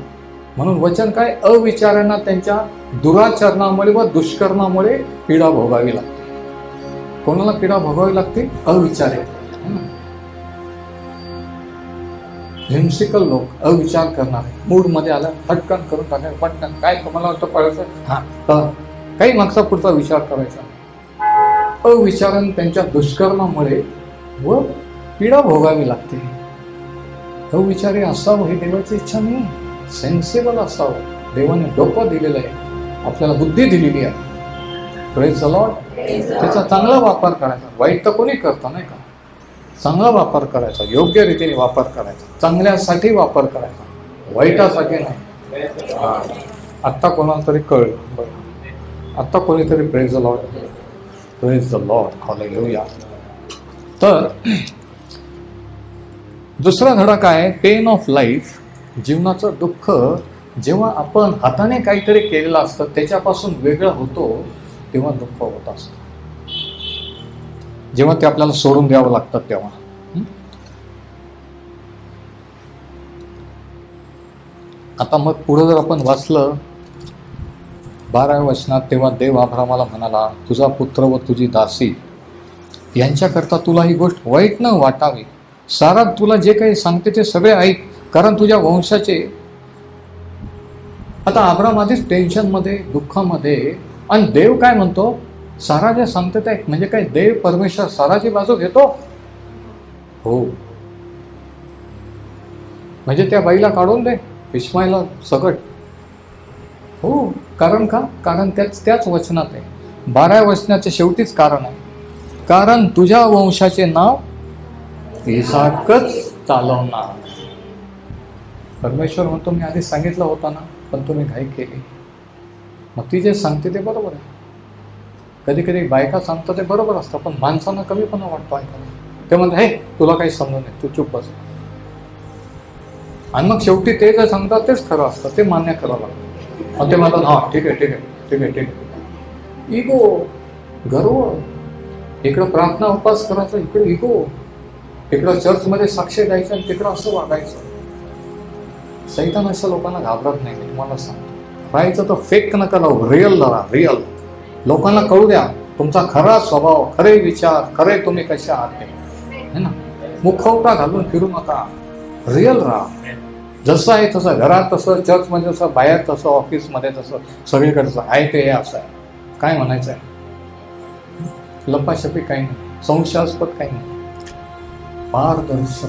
म्हणून वचन काय? अविचारांना त्यांच्या दुराचरणामुळे व दुष्कर्मामुळे पीडा भोगावी लागते. कोणाला पीडा भोगावी लागते? अविचारे, हिंसिकल लोक, अविचार करणारे, मूड मध्ये आला फटकन करून टाकाय, पटकन काय तुम्हाला वाटतं पळायचं, हा काही मागचा पुढचा विचार करायचा. अविचारण त्यांच्या दुष्कर्मामुळे व पीडा भोगावी लागते. अविचारी असावं ही देवाची इच्छा नाही. सेन्सिबल असावं. देवाने डोकं दिलेलं आहे, आपल्याला बुद्धी दिलेली आहे. Praise the Lord. त्याचा चांगला वापर करायचा. वाईट तर कोणी करतं नाही का? चांगला वापर करायचा, योग्य रीतीने वापर करायचा, चांगल्यासाठी वापर करायचा, वाईटासाठी नाही. आत्ता कोणाला तरी कळलं बरं, आत्ता कोणीतरी praise the Lord, praise the Lord, hallelujah. तर दुसरा धडा काय? Pen of life. जीवनाचं दुःख जेव्हा आपण हाताने काहीतरी केलेलं असतं त्याच्यापासून वेगळं होतो तेव्हा दुःख होत असतं. जेव्हा ते आपल्याला सोडून द्यावं लागतं तेव्हा. आता मग पुढे जर आपण वाचलं 12व्या वचनात, तेव्हा देव अब्रामाला म्हणाला, तुझा पुत्र व तुझी दासी यांच्याकरता तुला ही गोष्ट वाईट न वाटावी. सारा तुला जे काही सांगते ते सगळे ऐक, कारण तुझ्या वंशाचे. आता अब्राम आधीच टेन्शनमध्ये, दुःखामध्ये, आणि देव काय म्हणतो? सारा जे सांगते ते ऐक. म्हणजे काय? देव परमेश्वर साराची बाजू घेतो? हो. म्हणजे त्या बाईला काढून दे, इस्माईलला सगळं. हो. कारण का? कारण त्याच वचनात आहे, 12व्या वचनाच्या शेवटीच कारण आहे. कारण तुझ्या वंशाचे नाव इसाकच चालवणार. परमेश्वर म्हणतो, मी आधी सांगितलं होतं ना, पण तुम्ही घाई केली. मग ती जे सांगते ते बरोबर आहे. कधी कधी बायका सांगतात ते बरोबर असतं, पण माणसांना कमीपणा वाटतो ऐकायला. ते म्हणतात, हे तुला काही समजून नाही, तू चुप बस. आणि मग शेवटी ते जे सांगतात तेच खरं असतं, ते मान्य करावं लागतं. मग ते म्हणतात, हा ठीक आहे ठीक आहे ठीक आहे ठीक आहे. इगो, गर्व. इकडं प्रार्थना उपास करायचा, इकडे इगो. इकडं चर्चमध्ये साक्ष द्यायचं आणि तिकडं असं वागायचं. सैतान अशा लोकांना घाबरत नाही. तुम्हाला सांगतो, राहायचं तर फेक नका राहू, रिअल राहा. रिअल लोकांना कळू द्या तुमचा खरा स्वभाव, खरे विचार, खरे तुम्ही कशा आहात ते, है ना. मुखवटा घालून फिरू नका, रिअल राहा. जसं आहे तसं, घरात तसं, चर्चमध्ये तसं, बाहेर तसं, ऑफिसमध्ये तसं, सगळीकडे तसं आहे ते हे असं आहे. काय म्हणायचं आहे? लपाछपी काही नाही, संशयास्पद काही नाही, पारदर्शक.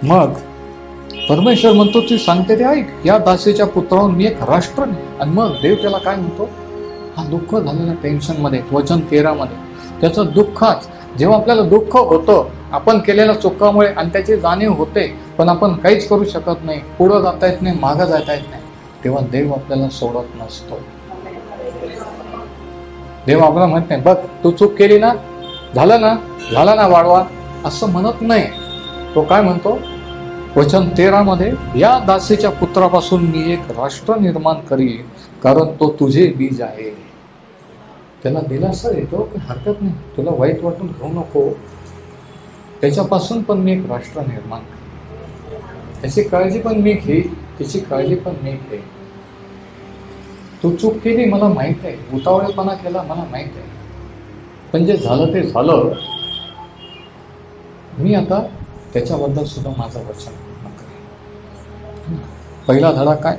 मग परमेश्वर म्हणतो, ती सांगते ते ऐक, या दासीच्या पुत्राहून मी एक राष्ट्र नाही. आणि मग देव त्याला काय म्हणतो? हा दुःख झालेला टेन्शनमध्ये, वचन 13 मध्ये त्याचं दुःखाच. जेव्हा आपल्याला दुःख होतं आपण केलेल्या चुकामुळे आणि त्याची जाणीव होते, पण आपण काहीच करू शकत नाही, पुढं जाता येत नाही, मागं जाता येत नाही, तेव्हा देव आपल्याला सोडत नसतो. देव आपल्याला म्हणत नाही, बघ तू चूक केली ना, झालं ना वाढवा, असं म्हणत नाही. तो काय म्हणतो? वचन 13 मध्ये, या दासीच्या पुत्रापासून मी एक राष्ट्र निर्माण करीन, कारण तो तुझे बीज आहे. त्याला दिलासा देतो की हरकत नाही, तुला वाईट वाटून घेऊ नको, त्याच्यापासून पण मी एक राष्ट्र निर्माण करेन. त्याची काळजी पण मी घेईन, तिची काळजी पण मी घेईन. तू चूक केली मला माहीत आहे, उतावळेपणा केला मला माहीत आहे, पण जे झालं ते झालं. मी आता त्याच्याबद्दल सुद्धा माझं वचन पूर्ण करेन. पहिला धडा काय?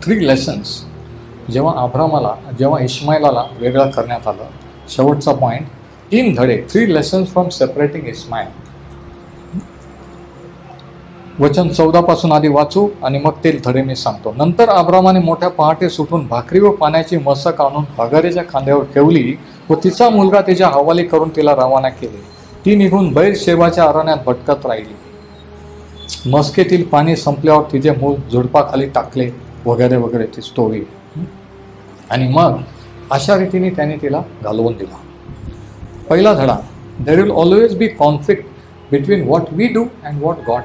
3 लेसन्स. जेव्हा इस्माईलाला वेगळं करण्यात आलं, शेवटचा पॉईंट 3 धडे, 3 लेसन्स फ्रॉम सेपरेटिंग इस्माईल. वचन 14 पासून आधी वाचू आणि मग ते धडे मी सांगतो. नंतर अब्रामाने मोठ्या पहाटे सुटून भाकरी व पाण्याची मसक आणून हगारीच्या खांद्यावर ठेवली व तिचा मुलगा तिच्या हवाली करून तिला रवाना केले. ती निघून बैरशेबाच्या अरण्यात भटकत राहिली. मस्केतील पाणी संपल्यावर तिचे मूल झुडपाखाली टाकले वगैरे वगैरे ती स्टोरी. आणि मग अशा रीतीने त्याने तिला घालवून दिला. पहिला धडा, there will always be conflict between what we do and what God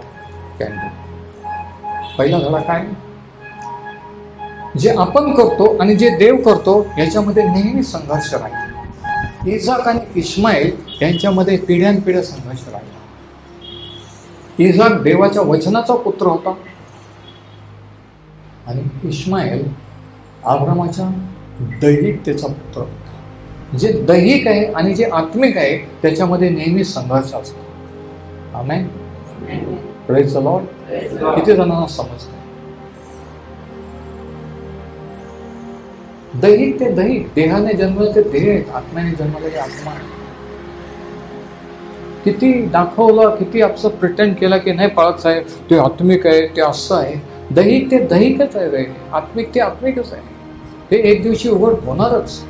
can do. पहिला धडा काय? जे आपण करतो आणि जे देव करतो याच्यामध्ये नेहमी संघर्ष राहील. इसाक आणि इश्माईल यांच्यामध्ये पिढ्यानपिढ्या संघर्ष राहिला. इसाक देवाच्या वचनाचा पुत्र होता आणि इश्माईल अब्रामाच्या दैहिकतेचा पुत्र होता. जे दैहिक आहे आणि जे आत्मिक आहे त्याच्यामध्ये नेहमी संघर्ष असतो. आमेन. Praise the Lord. किती जणांना समजतं? दैहिक ते दैहिक, देहाने जन्मले ते देह आहेत, आत्म्याने जन्मले ते आत्मा आहे. किती दाखवलं, किती आपलं प्रिटेंड केलं की नाही पाळत साहेब, ते आत्मिक आहे, ते असं आहे. दैहिक ते दैहिकच आहे रे, आत्मिक ते आत्मिकच आहे. ते एक दिवशी उघड होणारच.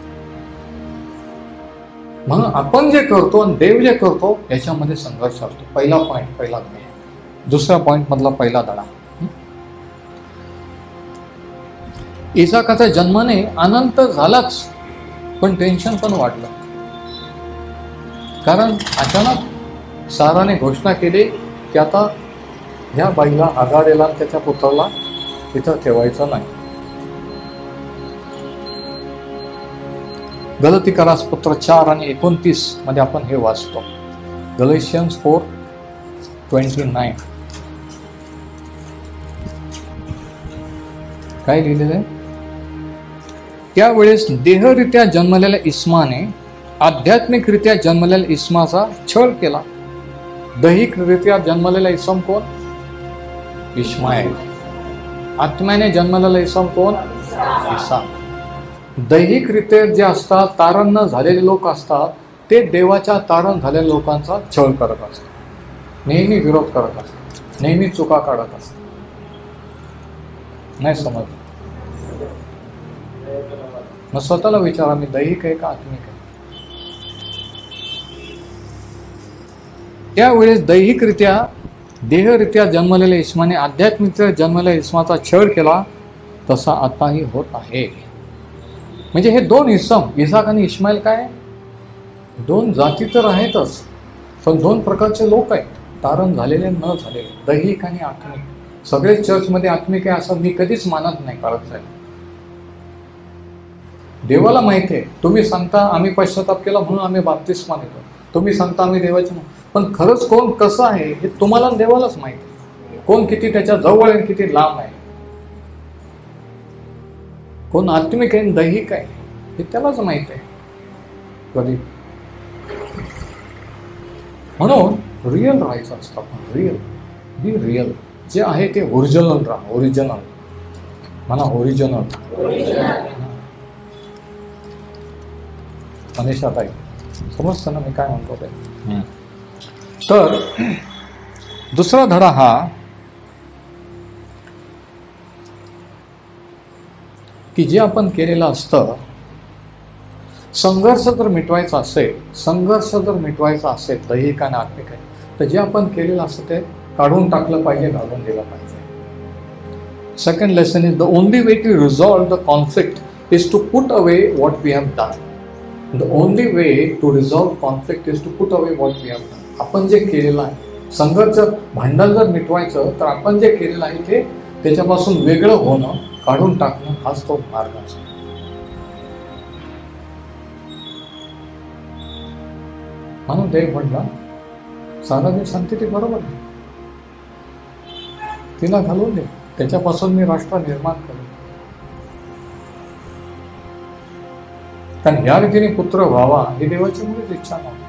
म्हणून आपण जे करतो आणि देव जे करतो याच्यामध्ये संघर्ष असतो. पहिला पॉईंट, पहिला धडा. दुसऱ्या पॉईंट मधला पहिला धडा, इसाकाच्या जन्माने आनंद झालाच, पण टेन्शन पण वाढलं. कारण अचानक साराने घोषणा केली की आता ह्या बाईला, आगारेला त्याच्या पुत्राला तिथं ठेवायचं नाही. गलतीकारासपत्र 4 आणि 29 मध्ये आपण हे वाचतो. गलेशियन्स 4:29 काय लिहिलेलं आहे? त्यावेळेस देहरित्या जन्मलेल्या इस्माने आध्यात्मिकरित्या जन्मलेल्या इस्माचा छळ केला. दैहिकरित्या जन्मलेला इसम कोण? इश्माईल. आत्म्याने जन्मलेला इसम कोण? इसाक. दैहिकरित्या जे असतात, तारण न झालेले लोक असतात, ते देवाच्या तारण झालेल्या लोकांचा छळ करत असतात, नेहमी विरोध करत असतात, नेहमी चुका काढत असतात. नाही समज? मग स्वतःला विचारा, मी दैहिक आहे का आत्मिक आहे? त्यावेळेस दैहिकरित्या, देहरित्या जन्मलेल्या इस्माने आध्यात्मिकरित्या जन्मलेल्या इस्माचा छळ केला, तसा आताही होत आहे. म्हणजे हे दोन इसम, इसाक आणि इश्माईल, काय दोन जाती तर आहेतच, पण दोन प्रकारचे लोक आहेत, तारण झालेले न झालेले, दैहिक आणि आत्मिक. सगळेच चर्चमध्ये आत्मिक आहे असं मी कधीच मानत नाही करत साहेब. देवाला माहिती आहे. तुम्ही सांगता आम्ही पश्चाताप केला म्हणून आम्ही बाप्तिस्मा देतो, तुम्ही सांगता आम्ही देवाचे, पण खरंच कोण कसं आहे हे तुम्हाला देवालाच माहिती आहे. कोण किती त्याच्या जवळ आहे, किती लांब आहे, कोण आत्मिक आहे, दैहिक आहे, हे त्यालाच माहित आहे कधी. म्हणून रिअल राहायचं असतं आपण. रिअल, बी रिअल. जे आहे ते ओरिजिनल राहा. ओरिजिनल म्हणा, ओरिजिनल. मनीषा ताई, समजतं ना मी काय म्हणतो ते? तर दुसरा धडा हा की जे आपण केलेलं असतं, संघर्ष जर मिटवायचा असेल, संघर्ष जर मिटवायचा असेल दैहिक आणि आत्मिक आहे, तर जे आपण केलेलं असतं ते काढून टाकलं पाहिजे, घालून दिलं पाहिजे. Second lesson is the only way to resolve the conflict is to put away what we have done. The only way to resolve conflict is to put away what we have done. आपण जे केलेलं आहे, संघर्ष, भांडण जर मिटवायचं तर आपण जे केलेलं आहे ते त्याच्यापासून वेगळं होणं, काढून टाकणं, हाच तो मार्ग असतो. म्हणून देव म्हणला, सारा जे सांगते ते बरोबर आहे, तिला घालून दे, त्याच्यापासून मी राष्ट्र निर्माण करू. कारण ह्या रीतीने पुत्र व्हावा ही देवाची मुळीच इच्छा नव्हती.